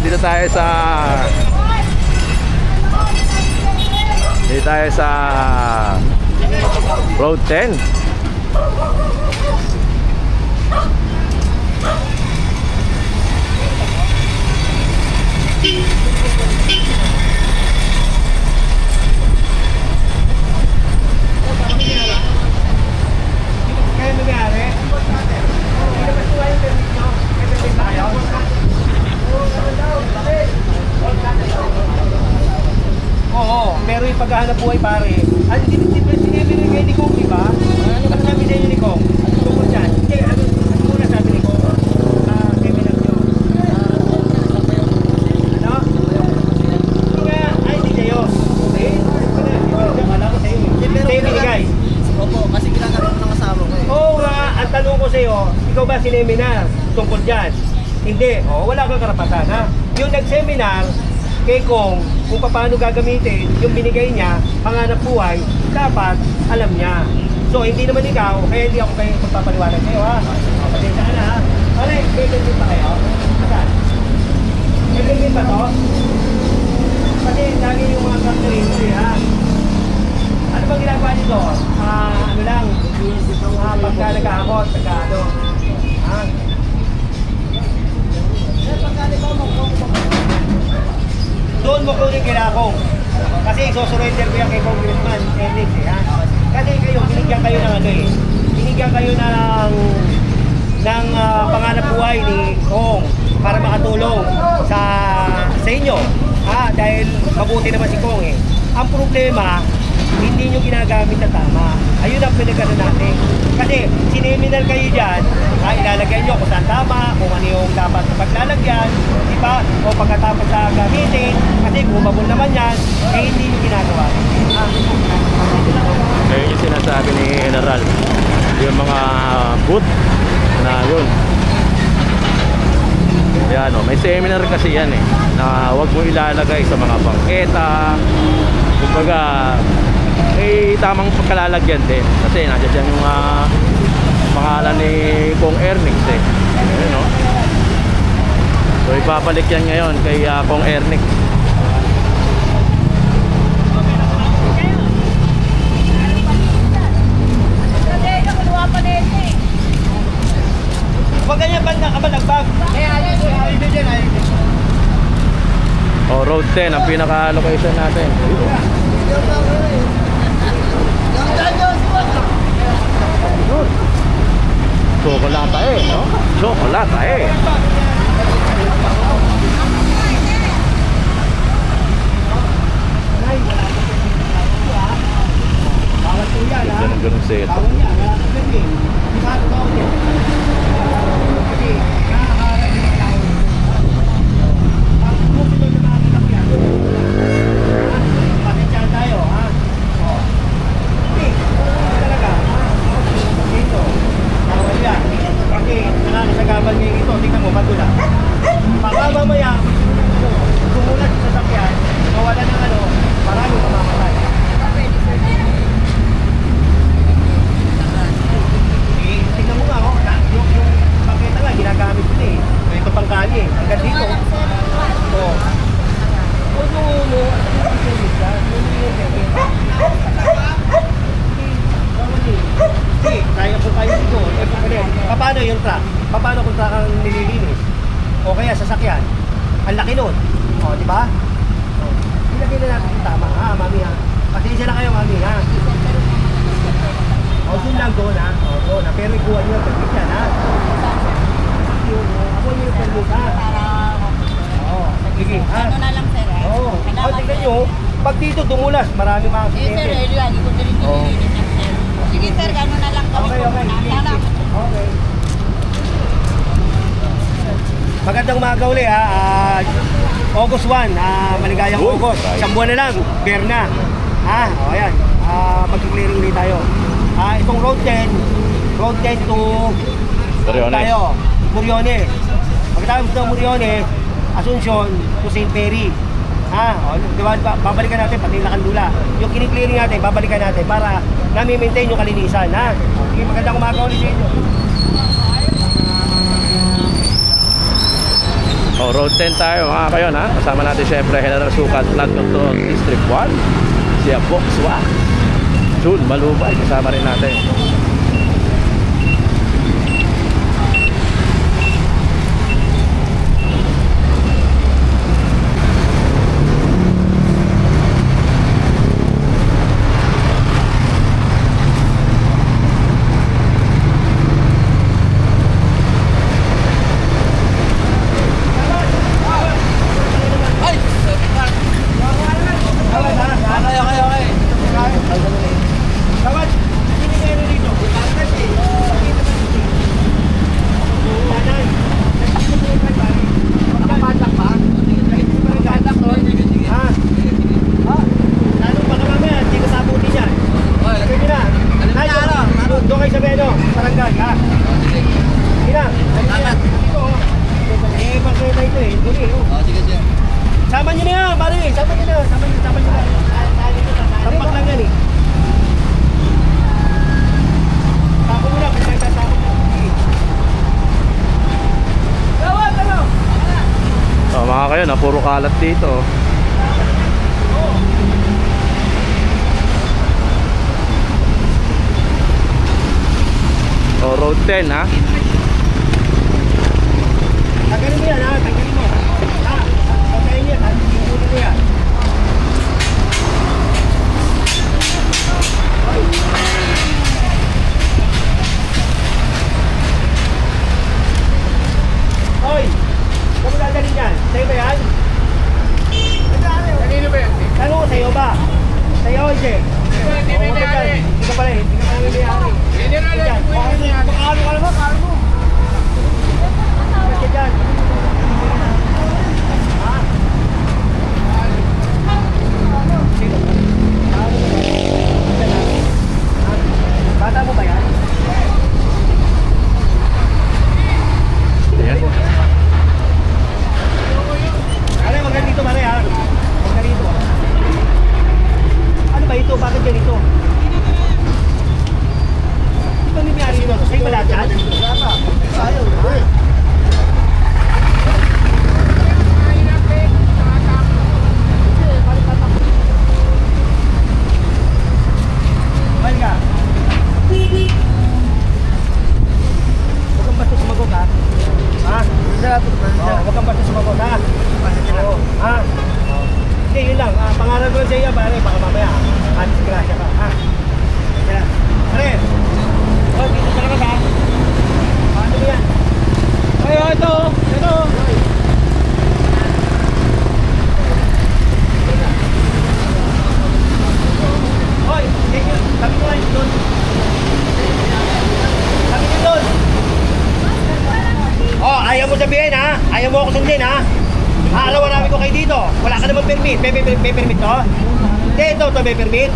dito tayo sa Road 10. Oo, pero yung paghahanap buhay pare, ano binigay ni Kong, di ba? Ano sabi sa inyo ni Kong? Tungkol dyan. Hindi, ano muna sabi ni Kong? Seminar nyo. Ano? Hindi nga, ay hindi kayo. Okay? Kala ko sa inyo. Sa'yo binigay. Opo, kasi ginagawa ko ng asawa ko eh. Oo nga, ang tanong ko sa'yo, ikaw ba sineminar tungkol dyan? Hindi, wala kang karapatan ha. Yung nag-seminar kay Kong, kung paano gagamitin yung binigay niya, panganap buhay, dapat alam niya. So hindi naman ikaw, kaya hindi ako kayo magpapaliwanag kayo ha. Pasensya ka na ha. Pare, may din pa kayo? Asan? May din ba to? Kasi lagi yung mga factory mo eh ha. Ano bang ginagawa nito? Ano lang, pagka nag-aakot, pagka ano. Ha? Doon mo kunin kila Kong. Kasi isusurrender ko yan kay Congressman Enix eh ha. Kasi kayo, binigyan kayo ng ano eh. Binigyan kayo ng panganap buhay ni Kong para makatulong sa inyo. Ha? Dahil mabuti naman si Kong eh. Ang problema, hindi nyo ginagamit na tama. Ayun ang pinagano natin. Kasi sineminar kayo dyan, ilalagay nyo kung saan tama, kung ano yung dapat na paglalagyan, di ba? O pagkatapos sa gamitin, kasi bumabol naman yan, eh hindi nyo ginagawa. Ayun yung sinasabi ni General, yung mga booth na yun. Yan o, may seminar kasi yan eh, na huwag mo ilalagay sa mga bangketa. Kumbaga, tamang pagkalalagyan din. Kasi nandiyan dyan yung pangalan ni Kong Ernix eh. Ayun o. So ipapalik yan ngayon kay Kong Ernix. Huwag ganyan banda ka ba nagbag? O, Road 10 ang pinaka-location natin. Chocolata eh, no? Chocolata eh. Ganun set. Paano yung truck? Paano kung truck ang nililinis? O kaya sasakyan? Ang laki nun. O, di ba? Ilagay na natin yung tama ha, mami ha. Pasensya na kayo, mami ha. O, doon lang doon ha. O, doon ha. Pero ikuha nyo yung permit yan ha. Ako nyo yung permit ha. O, sige ha. Ano na lang sir? O, tignan nyo. Pag dito dumulas, marami mga Yes sir, hindi ko din nililinis yan sir. Sige sir, gano'n na lang kami. Okay. Okay. Magandang umaga uli ha. August 1, maligayang August. Isang buwan na lang, bear na. O ayan, mag-clearing ulit tayo. Itong Road 10 to Muriones. Pagkatapos ng Muriones, Asuncion to St. Perry. Diba, babalikan natin pati Lakandula. Yung kini-clearing natin, babalikan natin para nami-maintain yung kalinisan. Sige, magandang umaga ulit sa inyo. Oh, road 10 tayo mga kayon ha. Kasama natin syempre General Sukat, Land Control District 1. Si Boxwa Jun Malubay, kasama rin natin. Puro kalat dito. Oh, road 10 ha. Tagalin mo yan ha, tagalin mo. Ha, tagalin yan ha, tagalin mo yan. Hoy, kung mo dadalhin yan, sa'yo ba yan? Kanino ba yan? Tanong ko sa'yo ba? Sa'yo, hindi. Hindi may mayari. Hindi ka pala eh, hindi ka pala may mayari. Hindi na lang, makakalo ka naman, kalo mo. Kasi dyan. Ha? Sino? Bata mo ba yan? Ayan. Ano, wag ganito mare ha. Wag ganito. Ano ba ito? Bakit ganito? Ito may mayari dito. Sa'yo ba lahat yan? Ayaw. Mahal ka? Huwag kang basta sumagot ha. Ha? Huwag kang basta sumagot ha. Oo. Ha? Hindi, yun lang. Pangarap ko sa iyo, pare, baka mamaya. Disgrasya ka. Ha? Yan. Pare. Oh, dito ka naman ha. Paano mo yan? Ay, ito. Ito. Hoy, thank you. Sabi ko lang doon. Sabi ko doon. Oh, ayaw mo sabihin ha? Ayaw mo ako sundin ha? Aalawan namin ko kayo dito. Wala ka naman permit. May permit to? Hindi, ito may permit.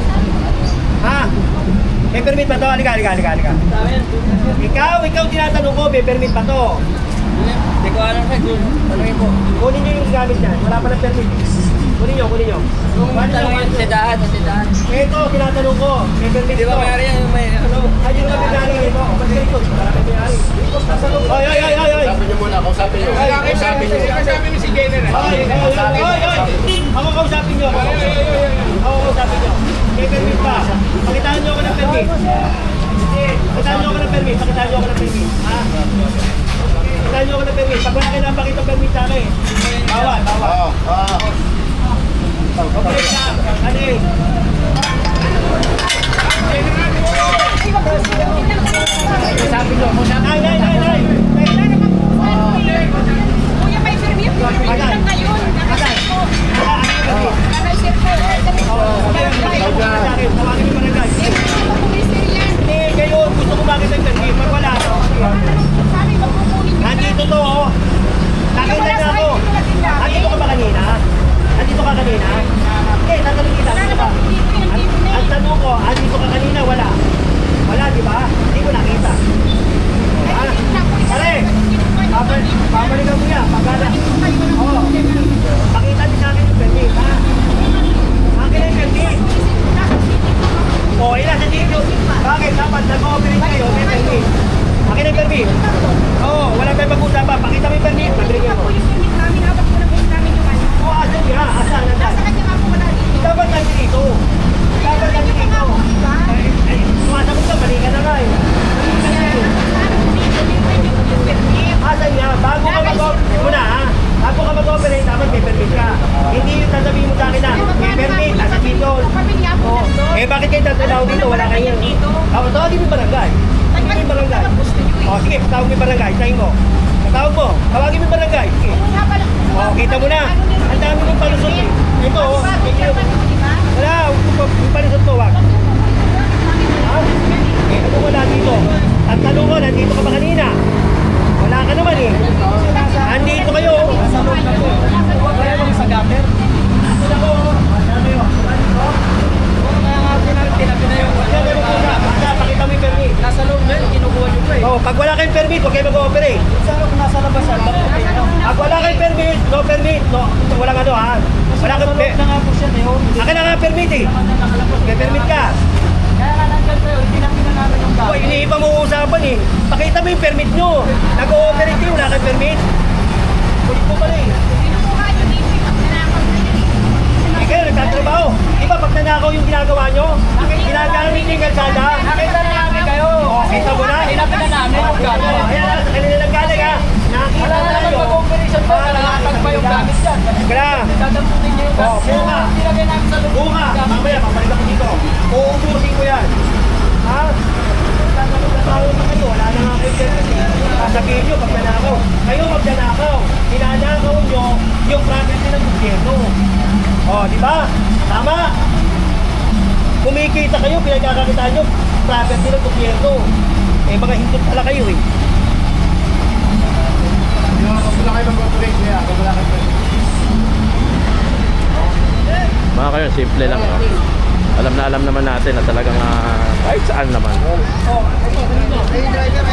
Ha? May permit ba to? Halika. Ikaw tinatanong ko, may permit ba to? Hindi ko alam sa Jun. Tanungin po. Kunin nyo yung gamit yan. Wala pa ng permit. Kunin nyo. Yung tanungin sa dahan. Ito, tinatanong ko, may permit Di to. ba mayari yan? Yung may ano? Ayun na may ito. Pagkakito. Wala may mayari. Ay. Kausapin niyo muna, kausapin niyo. Kausapin niyo si General. Ay. Ako kausapin nyo. May permit pa. Pakitaan nyo ako ng permit. Pakitaan nyo ako ng permit. Ha? Pakitaan nyo ako ng permit. Pag wala kayo napakita ng permit sa akin. Bawal. Okay na. Ano eh? Sabi nyo. Nay. Kuya, may permit. Magandang ngayon. Nakasip ko. Nakasip ko. Tawagin mo barangay. Hindi, ngayon. Gusto ko makita ng permit. Pag wala. Nandito to. Nakita na ako. Nandito ka ba kanina? Hindi, tatanong kita. Ang tanong ko, andito ka kanina, wala. Wala, di ba? Hindi ko nakita. Pare, pabalikan mo yan. Pagala. Oo. Pakita din sa akin yung permit, ha? Akin yung permit. Oo, ilan sa dito. Bakit? Dapat nag-ooperate kayo, may permit. Akin ang permit. Oo, wala tayong pag-usapan. Pakita mo yung permit. Pabigyan mo. po yung permit namin, hawak ko na po namin yung ano. Oo, asan nga? Asan? Nasa kanya nga po wala dito. Dapat natin dito. Dapat natin Hindi dito. nga po, di ba? Sumasagot ka, mali ka na nga eh. Asan nga? Bago ka mag-operate muna ha? Bago ka mag-operate, dapat may permit ka. Hindi yung sasabihin mo sa akin na may permit, nasa dito. Pamilya po Oh. nandun. Eh bakit kayo tatalaw dito? Wala kayo. Ako, tawagin mo yung barangay. Tawagin mo yung barangay. O sige, patawag mo yung barangay. Tayin mo. Patawag mo. Tawagin mo yung barangay. Sige. O, kita mo na. Ang dami mong palusot eh. Ito oh. Wala, yung palusot mo, wag. Ha? Eh, ano wala dito? Ang tanong ko, nandito ka ba kanina? Wala ka naman eh. Andito kayo. Nasa loob na po. Kaya kami sa gamer. Ano ko? Ano yun? Kaya nga tinabi na yung Yan, meron po na. Basta, pakita mo yung permit. nasa loob na yun, kinukuha nyo pa eh. Oh, pag wala kayong permit, huwag kayo mag-ooperate. Saan kung nasa labas yan? Bakit kayo? Pag wala kayong permit, no permit, no, walang ano ha. Wala Nasa kang loob na nga po siya eh. oh. Akin na nga permit eh. Naman na nakalabas. May permit ka. Kaya nga nandyan kayo, tinapin na namin yung O, gamer. iniiba mo usapan eh. Pakita mo yung permit nyo. Nag-ooperate kayo, wala kayong permit. Kulit mo pala eh. Eh kayo, nagtatrabaho. Di ba pag nanakaw yung ginagawa nyo? Ginagamit yung kalsada. Nakita na namin kayo. O, kita mo na. Tinapin na namin yung gamer. Ayan, sa kanila nanggaling ha. Nakakita Wala na na naman tayo. mag-operation pa, nakatag pa yung gamit dyan. Kaya, Dadamputin niyo yung Oh, buka. Nilagay namin sa loob. bunga. Mamaya, babalik ako dito. Uubusin ko yan. Ha? Tatanong na kayo, wala na nga kayo dyan. Sasabihin nyo, pag nanakaw. Kayo magdanakaw. Hinanakaw nyo yung property ng gobyerno. O, di ba? Tama. Kumikita kayo, pinagkakakitaan nyo property ng gobyerno. Eh, mga hindot pala kayo eh. Wala kayo mag-operate kaya. Wala kayo. Mga kayo, simple lang. No? Alam naman natin na talagang kahit saan naman. Oh, ito, dito. Hey, driver,